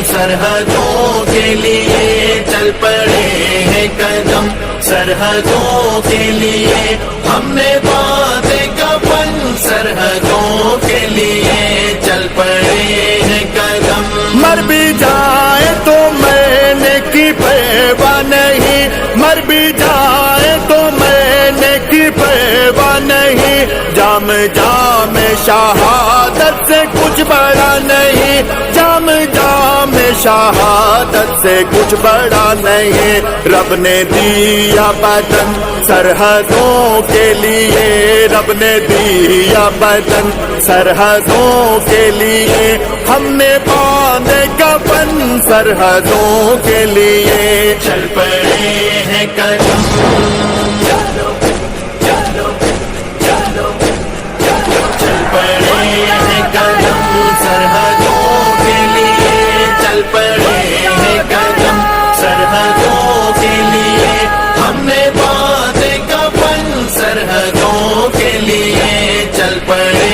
سرحدوں کے لیے چل پڑے ہیں قدم، سرحدوں کے لیے ہم نے باندھے کفن، سرحدوں کے لیے چل پڑے ہیں قدم۔ مر بھی جائے تو مرنے کی پرواہ نہیں، مر بھی جائے تو مرنے کی پرواہ نہیں، جام جام شہادت سے کچھ بڑا نہیں، جام جام شہادت سے کچھ بڑا نہیں، رب نے دیا بدن سرحدوں کے لیے، رب نے دیا بدن سرحدوں کے لیے، ہم نے باندھے کفن سرحدوں کے لیے چل پڑے ہیں قدم، چل پڑے ہیں قدم، سرحدوں کے لیے چل پڑے ہیں قدم، سرحدوں کے لیے ہم نے باندھے کفن، سرحدوں کے لیے چل پڑے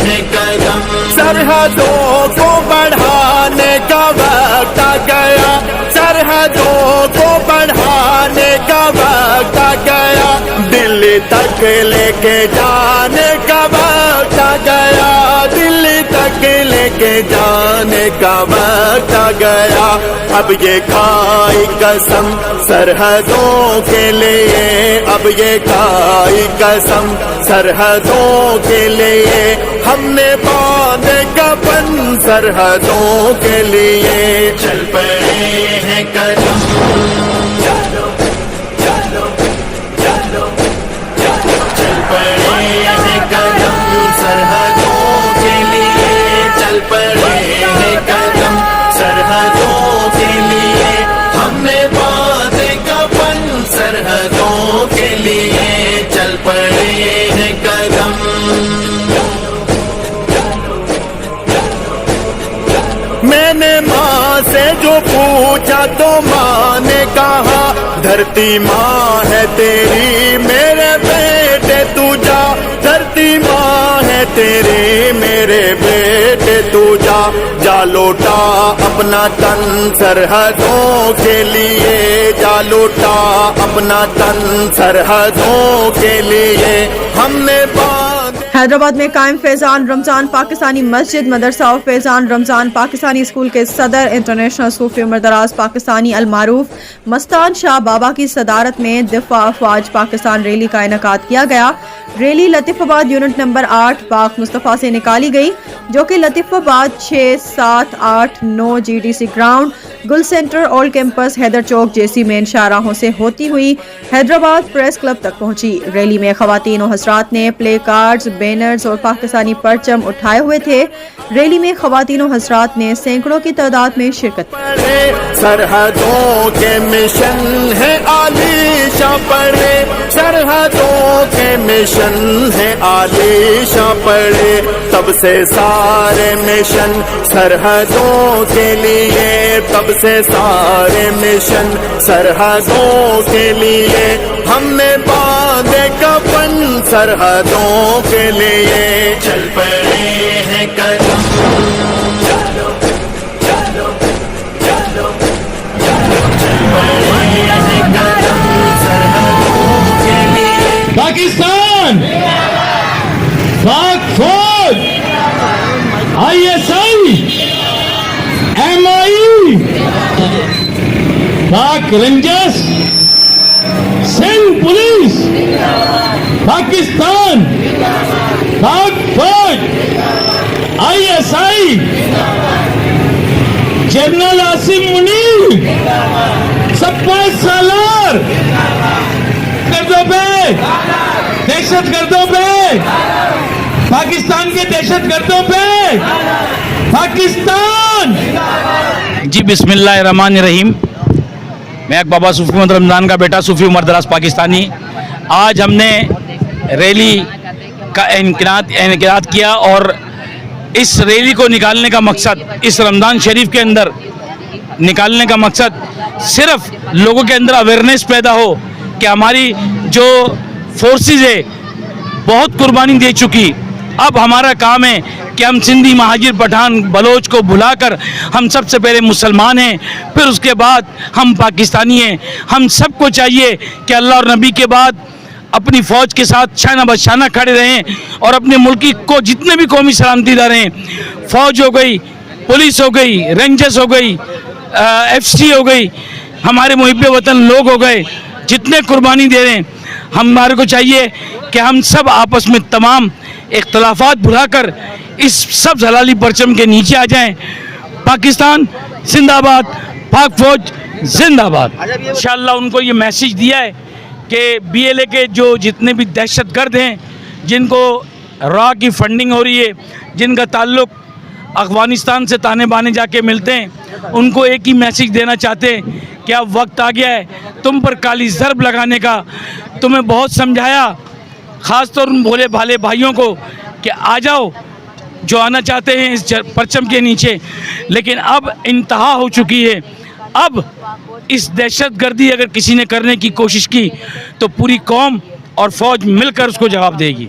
ہیں قدم۔ سرحدوں کو بڑھانے کا وقت آ گیا، سرحدوں کو بڑھانے کا وقت آ گیا، دل تک لے کے جانے کا وقت آ گیا، دل تک لے کے جانے کا وقت آ گیا، اب یہ کھائی قسم سرحدوں کے لیے، اب یہ کھائی قسم سرحدوں کے لیے، ہم نے باندھے کفن سرحدوں کے لیے چل پڑے ہیں قدم، چل پڑے ہیں قدم، سرحدوں کے لیے چل پڑے ہیں قدم، سرحدوں کے لیے ہم نے باندھے کفن، سرحدوں کے لیے چل پڑے ہیں قدم۔ میں نے ماں سے جو پوچھا تو ماں نے کہا دھرتی ماں ہے تیری میرے بیٹے تو جا، دھرتی ماں ہے تیری میرے بیٹے تو جا، جا لوٹا اپنا تن سرحدوں کے لیے، جا لوٹا اپنا تن سرحدوں کے لیے، ہم نے حیدرآباد میں قائم فیضان رمضان پاکستانی مسجد مدرسہ اور فیضان رمضان پاکستانی اسکول کے صدر انٹرنیشنل صوفی عمر دراز پاکستانی المعروف مستان شاہ بابا کی صدارت میں دفاع افواج پاکستان ریلی کا انعقاد کیا گیا۔ ریلی لطیف آباد یونٹ نمبر 8 باغ مصطفیٰ سے نکالی گئی، جو کہ لطیف آباد 6, 7, 8, 9 GDC گراؤنڈ، گل سینٹر، اولڈ کیمپس، حیدر چوک، JC مین شاہراہوں سے ہوتی ہوئی حیدرآباد پریس کلب تک پہنچی۔ ریلی میں خواتین و حضرات نے پلے کارڈز، بینرز اور پاکستانی پرچم اٹھائے ہوئے تھے۔ ریلی میں خواتین و حضرات نے سینکڑوں کی تعداد میں شرکت کی۔ سرحدوں کے مشن ہے عالی شاہ پڑے، سرحدوں کے مشن ہے عالی شاہ پڑے، تب سے سارے مشن سرحدوں کے لیے، تب سے سارے مشن سرحدوں کے لیے، ہم نے باندھے کفن سرحدوں کے لیے چل پڑے ہیں قدم، پاکستان پاک فوج ISI MI پاک رینجرز سندھ پولیس پاکستان پاک فوج ISI جنرل عاصم منیر سپاہ سالار گردوں پہ دہشت گردوں پہ پاکستان کے دہشت گردوں پہ پاکستان۔ جی بسم اللہ الرحمن الرحیم، میں ایک بابا صوفی عمر رمضان کا بیٹا صوفی عمر دراز پاکستانی۔ آج ہم نے ریلی کا انعقاد کیا اور اس ریلی کو نکالنے کا مقصد، اس رمضان شریف کے اندر نکالنے کا مقصد صرف لوگوں کے اندر اویئرنیس پیدا ہو کہ ہماری جو فورسز ہے بہت قربانی دے چکی، اب ہمارا کام ہے کہ ہم سندھی مہاجر پٹھان بلوچ کو بھلا کر ہم سب سے پہلے مسلمان ہیں، پھر اس کے بعد ہم پاکستانی ہیں۔ ہم سب کو چاہیے کہ اللہ اور نبی کے بعد اپنی فوج کے ساتھ شانہ بشانہ کھڑے رہیں اور اپنے ملکی کو جتنے بھی قومی سلامتی ادارے ہیں، فوج ہو گئی، پولیس ہو گئی، رینجرز ہو گئی، ایف سی ہو گئی، ہمارے محب وطن لوگ ہو گئے، جتنے قربانی دے رہے ہیں، ہمارے کو چاہیے کہ ہم سب آپس میں تمام اختلافات بھلا کر اس سب حلالی پرچم کے نیچے آ جائیں۔ پاکستان زندہ آباد، پاک فوج زندہ آباد۔ انشاءاللہ ان کو یہ میسیج دیا ہے کہ بی ایل اے کے جو جتنے بھی دہشت گرد ہیں، جن کو را کی فنڈنگ ہو رہی ہے، جن کا تعلق افغانستان سے تانے بانے جا کے ملتے ہیں، ان کو ایک ہی میسیج دینا چاہتے ہیں کہ اب وقت آ گیا ہے تم پر کالی ضرب لگانے کا۔ تمہیں بہت سمجھایا، خاص طور ان بھولے بھالے بھائیوں کو، کہ آ جاؤ جو آنا چاہتے ہیں اس پرچم کے نیچے، لیکن اب انتہا ہو چکی ہے۔ اب اس دہشت گردی اگر کسی نے کرنے کی کوشش کی تو پوری قوم اور فوج مل کر اس کو جواب دے گی۔